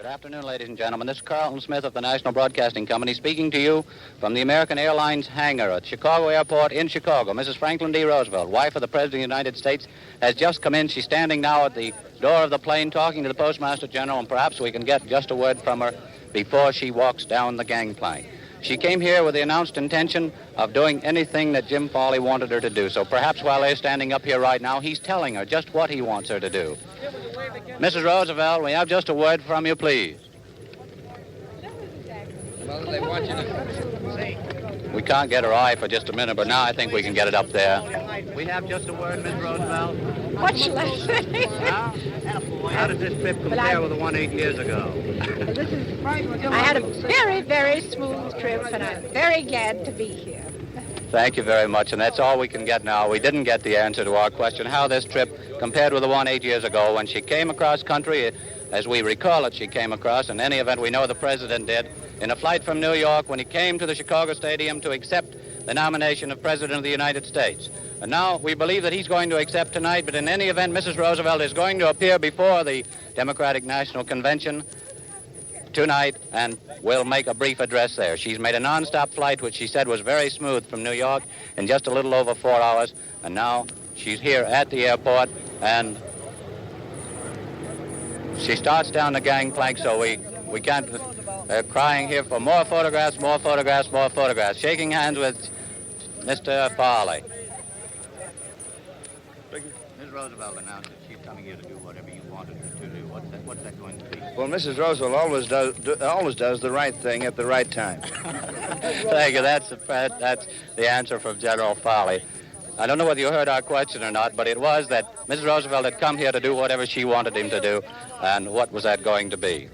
Good afternoon, ladies and gentlemen. This is Carlton Smith of the National Broadcasting Company speaking to you from the American Airlines hangar at Chicago Airport in Chicago. Mrs. Franklin D. Roosevelt, wife of the President of the United States, has just come in. She's standing now at the door of the plane talking to the Postmaster General, and perhaps we can get just a word from her before she walks down the gangplank. She came here with the announced intention of doing anything that Jim Foley wanted her to do. So perhaps while they're standing up here right now, he's telling her just what he wants her to do. Mrs. Roosevelt, we have just a word from you, please. Well, they want you to... We can't get her eye for just a minute, but now I think we can get it up there. We have just a word, Miss Roosevelt. What shall I say? How did this trip compare with the one 8 years ago? I had a very, very smooth trip, and I'm very glad to be here. Thank you very much, and that's all we can get now. We didn't get the answer to our question, how this trip compared with the one 8 years ago when she came across country, as we recall it, she came across. In any event, we know the President did, in a flight from New York when he came to the Chicago Stadium to accept the nomination of President of the United States. And now we believe that he's going to accept tonight, but in any event, Mrs. Roosevelt is going to appear before the Democratic National Convention tonight and will make a brief address there. She's made a non-stop flight, which she said was very smooth, from New York in just a little over 4 hours, and now she's here at the airport, and she starts down the gangplank, so we can't... They're crying here for more photographs, more photographs, more photographs. Shaking hands with Mr. Farley. Ms. Roosevelt announced that she's coming here to do whatever you wanted her to do. What's that going to be? Well, Mrs. Roosevelt always does the right thing at the right time. Thank you. That's the answer from General Farley. I don't know whether you heard our question or not, but it was that Mrs. Roosevelt had come here to do whatever she wanted him to do, and what was that going to be?